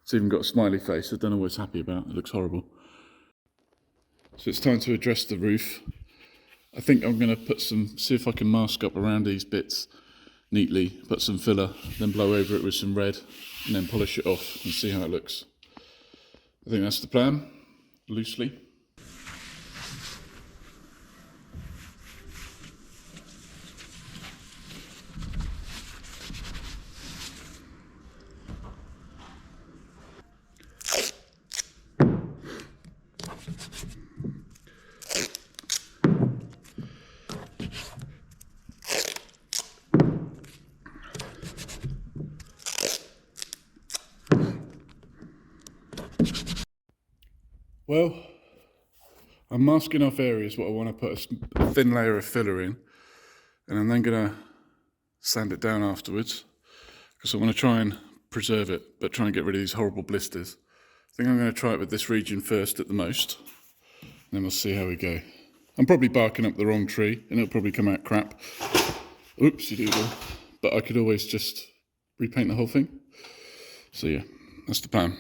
It's even got a smiley face. I don't know what it's happy about. It looks horrible. So it's time to address the roof. I think I'm going to see if I can mask up around these bits neatly, put some filler, then blow over it with some red, and then polish it off and see how it looks. I think that's the plan, loosely. Well, I'm masking off areas what I want to put a thin layer of filler in, and I'm then going to sand it down afterwards, because I want to try and preserve it, but try and get rid of these horrible blisters. I think I'm going to try it with this region first at the most, and then we'll see how we go. I'm probably barking up the wrong tree, and it'll probably come out crap. Oopsie doodle. But I could always just repaint the whole thing. So yeah, that's the plan.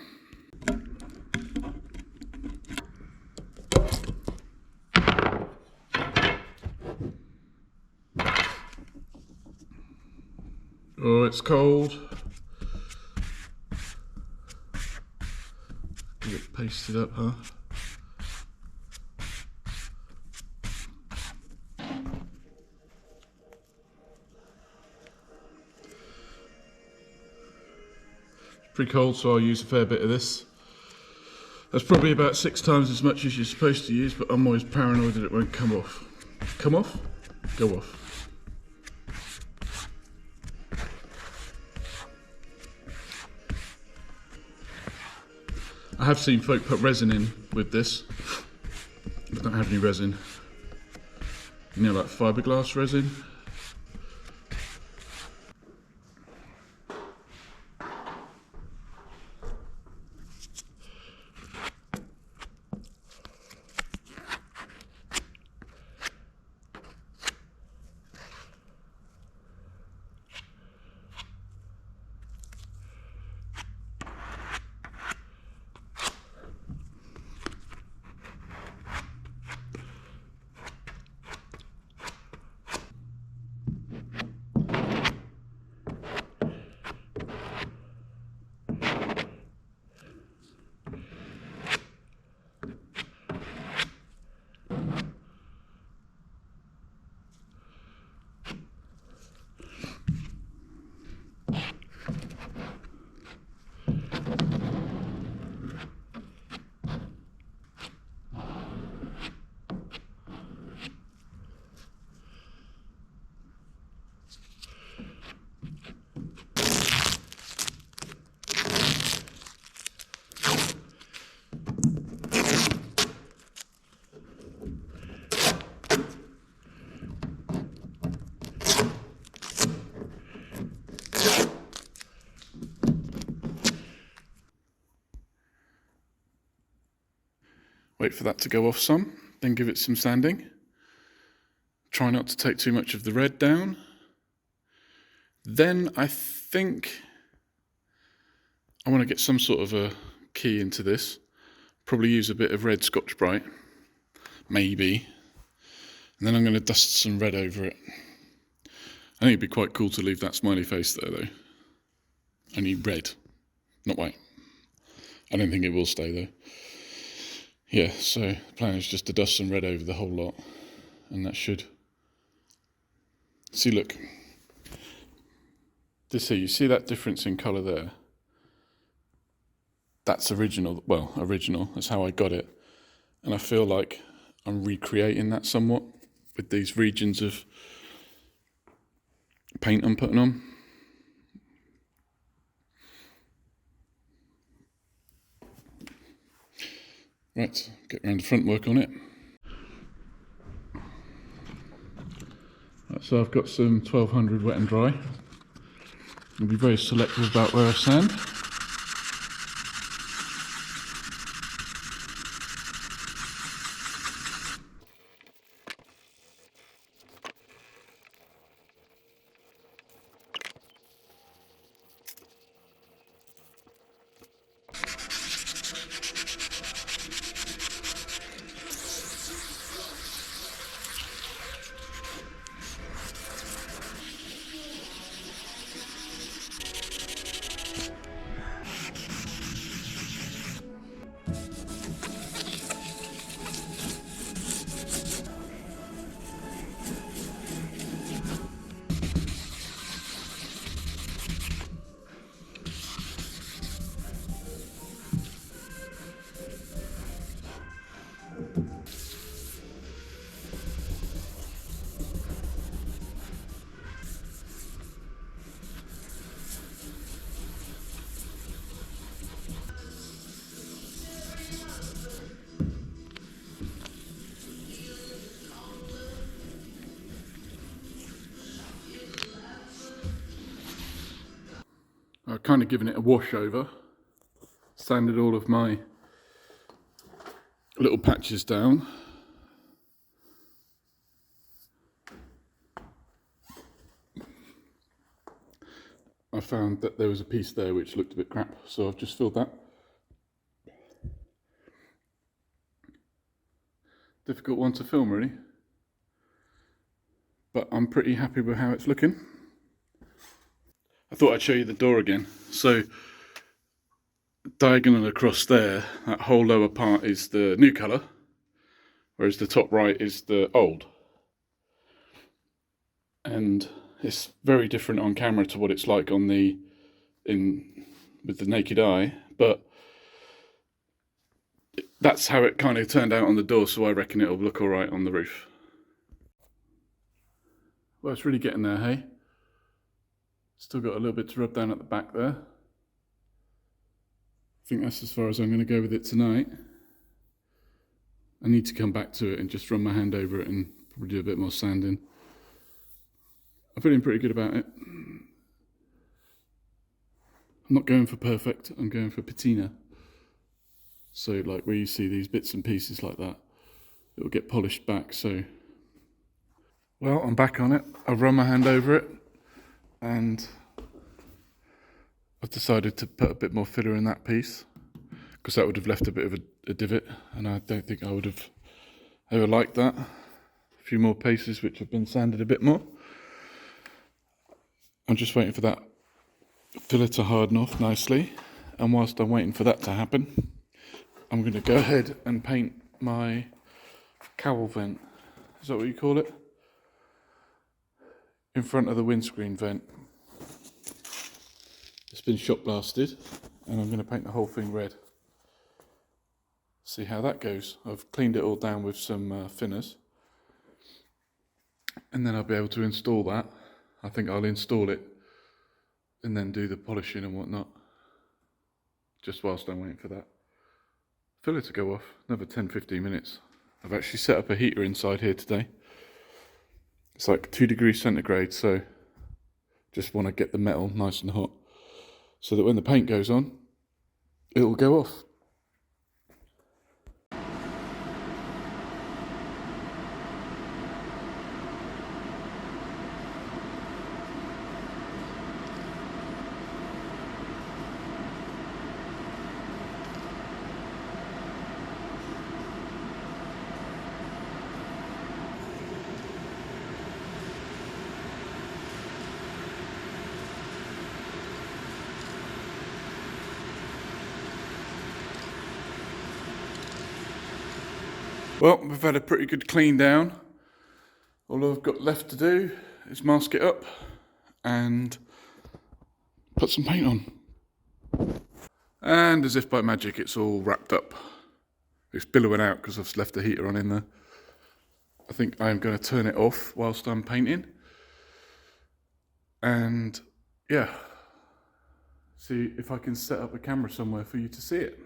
Oh, it's cold. Get pasted up, huh? It's pretty cold, so I'll use a fair bit of this. That's probably about 6 times as much as you're supposed to use, but I'm always paranoid that it won't come off. Come off? Go off. I have seen folk put resin in with this. I don't have any resin. You know, like fiberglass resin. Wait for that to go off some, then give it some sanding. Try not to take too much of the red down. Then I think I want to get some sort of a key into this. Probably use a bit of red Scotch-Brite, maybe. And then I'm going to dust some red over it. I think it'd be quite cool to leave that smiley face there though. Only red, not white. I don't think it will stay though. Yeah, so the plan is just to dust some red over the whole lot, and that should... See, look. This here, you see that difference in colour there? That's original, well, original, that's how I got it. And I feel like I'm recreating that somewhat with these regions of paint I'm putting on. Right, get around the front work on it. Right, so I've got some 1200 wet and dry. I'll be very selective about where I sand. kind of given it a wash over, sanded all of my little patches down. I found that there was a piece there which looked a bit crap, so I've just filled that. Difficult one to film really, but I'm pretty happy with how it's looking. I thought I'd show you the door again. So diagonal across there, that whole lower part is the new colour, whereas the top right is the old. And it's very different on camera to what it's like on with the naked eye, but that's how it kind of turned out on the door, so I reckon it'll look all right on the roof. Well, it's really getting there, hey? Still got a little bit to rub down at the back there. I think that's as far as I'm going to go with it tonight. I need to come back to it and just run my hand over it and probably do a bit more sanding. I'm feeling pretty good about it. I'm not going for perfect, I'm going for patina. So like where you see these bits and pieces like that, it will get polished back. So, well, I'm back on it. I've run my hand over it and I've decided to put a bit more filler in that piece because that would have left a bit of a divot, and I don't think I would have ever liked that. A few more pieces which have been sanded a bit more. I'm just waiting for that filler to harden off nicely, and whilst I'm waiting for that to happen, I'm going to go ahead and paint my cowl vent. Is that what you call it? In front of the windscreen vent. It's been shot blasted, and I'm going to paint the whole thing red. See how that goes. I've cleaned it all down with some thinners, and then I'll be able to install that. I think I'll install it and then do the polishing and whatnot, just whilst I'm waiting for that filler to go off. Another 10-15 minutes. I've actually set up a heater inside here today. It's like 2 degrees centigrade, so just want to get the metal nice and hot so that when the paint goes on, it will go off. Well, we've had a pretty good clean down. All I've got left to do is mask it up and put some paint on. And as if by magic, it's all wrapped up. It's billowing out because I've left the heater on in there. I think I'm going to turn it off whilst I'm painting. And yeah, see if I can set up a camera somewhere for you to see it.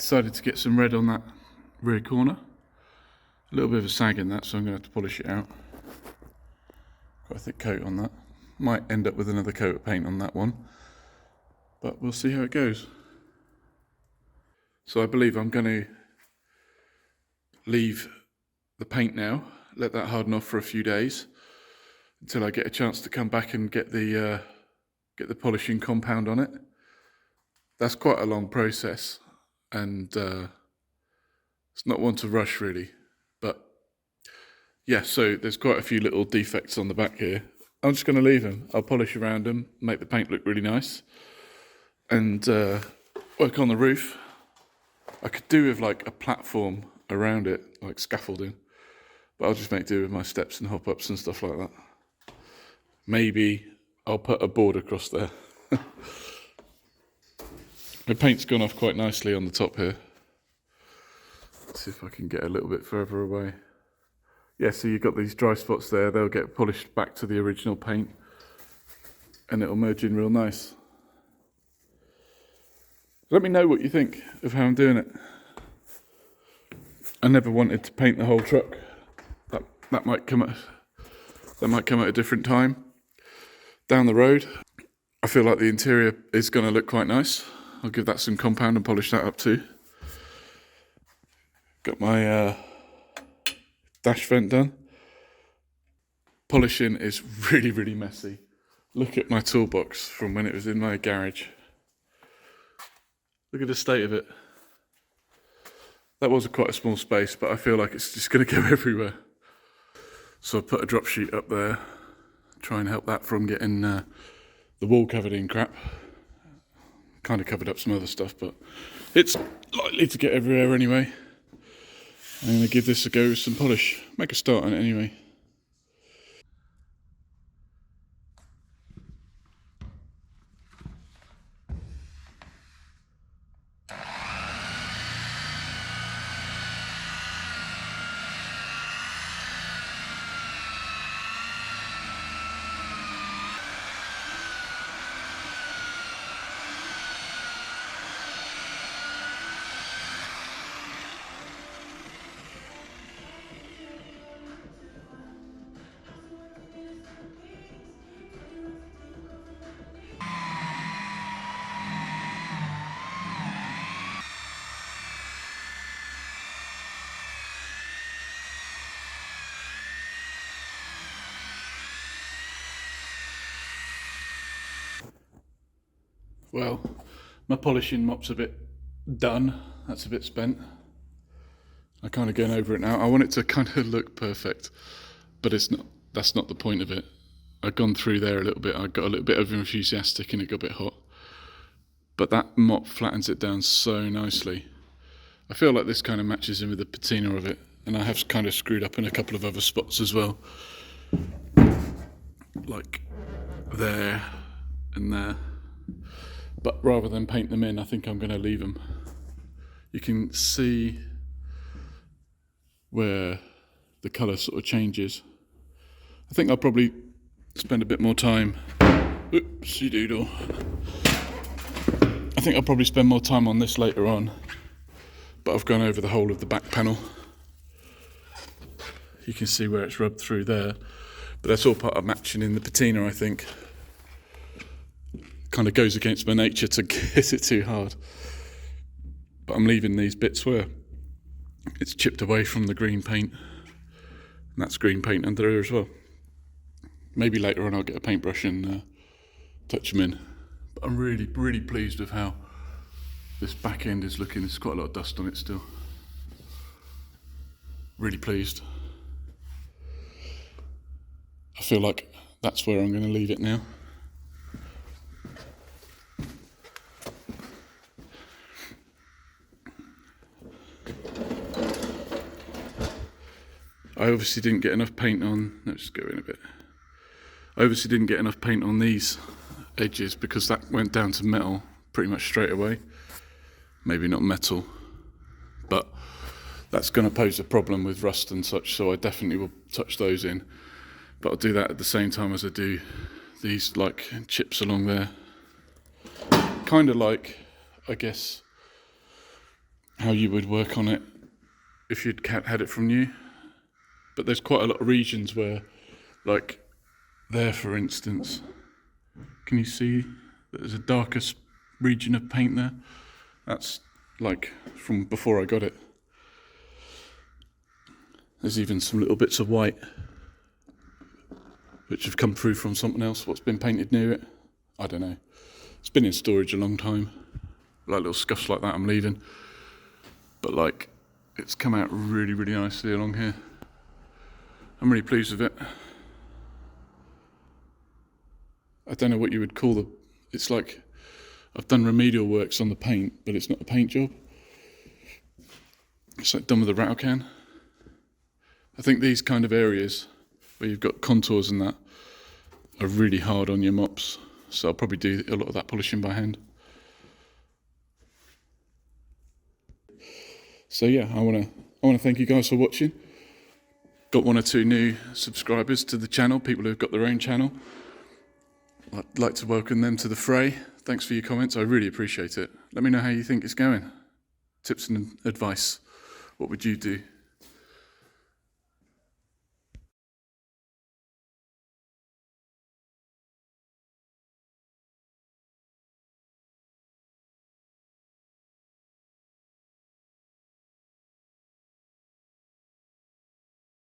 decided to get some red on that rear corner. A little bit of a sag in that, so I'm going to have to polish it out. Got a thick coat on that. Might end up with another coat of paint on that one, but we'll see how it goes. So I believe I'm going to leave the paint now, let that harden off for a few days until I get a chance to come back and get the polishing compound on it. That's quite a long process, and it's not one to rush really. But yeah, so there's quite a few little defects on the back here. I'm just going to leave them. I'll polish around them, make the paint look really nice, and work on the roof. I could do with like a platform around it, like scaffolding, but I'll just make do with my steps and hop-ups and stuff like that. Maybe I'll put a board across there. The paint's gone off quite nicely on the top here. Let's see if I can get a little bit further away. Yeah, so you've got these dry spots there. They'll get polished back to the original paint and it'll merge in real nice. Let me know what you think of how I'm doing it. I never wanted to paint the whole truck. That might come at a different time down the road. I feel like the interior is going to look quite nice. I'll give that some compound and polish that up too. Got my dash vent done. Polishing is really, really messy. Look at my toolbox from when it was in my garage. Look at the state of it. That was quite a small space, but I feel like it's just going to go everywhere. So I put a drop sheet up there, try and help that from getting the wall covered in crap. Kind of covered up some other stuff, but it's likely to get everywhere anyway. I'm going to give this a go with some polish. Make a start on it anyway. Well, my polishing mop's a bit done. That's a bit spent. I'm kind of going over it now. I want it to kind of look perfect, but it's not. That's not the point of it. I've gone through there a little bit. I got a little bit over enthusiastic and it got a bit hot. But that mop flattens it down so nicely. I feel like this kind of matches in with the patina of it, and I have kind of screwed up in a couple of other spots as well. Like there and there. But rather than paint them in, I think I'm going to leave them. You can see where the colour sort of changes. I think I'll probably spend a bit more time. Oopsie doodle. I think I'll probably spend more time on this later on. But I've gone over the whole of the back panel. You can see where it's rubbed through there. But that's all part of matching in the patina, I think. Kind of goes against my nature to hit it too hard. But I'm leaving these bits where it's chipped away from the green paint. And that's green paint under there as well. Maybe later on I'll get a paintbrush and touch them in. But I'm really, really pleased with how this back end is looking. There's quite a lot of dust on it still. Really pleased. I feel like that's where I'm going to leave it now. I obviously didn't get enough paint on, let's just go in a bit. I obviously didn't get enough paint on these edges because that went down to metal pretty much straight away. Maybe not metal, but that's going to pose a problem with rust and such, so I definitely will touch those in. But I'll do that at the same time as I do these like chips along there. Kind of like, I guess, how you would work on it if you'd had it from new. But there's quite a lot of regions where, like there for instance, can you see there's a darker region of paint there? That's like from before I got it. There's even some little bits of white which have come through from something else, what's been painted near it. I don't know. It's been in storage a long time. Like little scuffs like that I'm leaving. But like, it's come out really, really nicely along here. I'm really pleased with it. I don't know what you would call the... It's like, I've done remedial works on the paint, but it's not a paint job. It's like done with a rattle can. I think these kind of areas where you've got contours and that are really hard on your mops. So I'll probably do a lot of that polishing by hand. So yeah, I want to thank you guys for watching. Got 1 or 2 new subscribers to the channel, people who've got their own channel. I'd like to welcome them to the fray. Thanks for your comments, I really appreciate it. Let me know how you think it's going. Tips and advice, what would you do?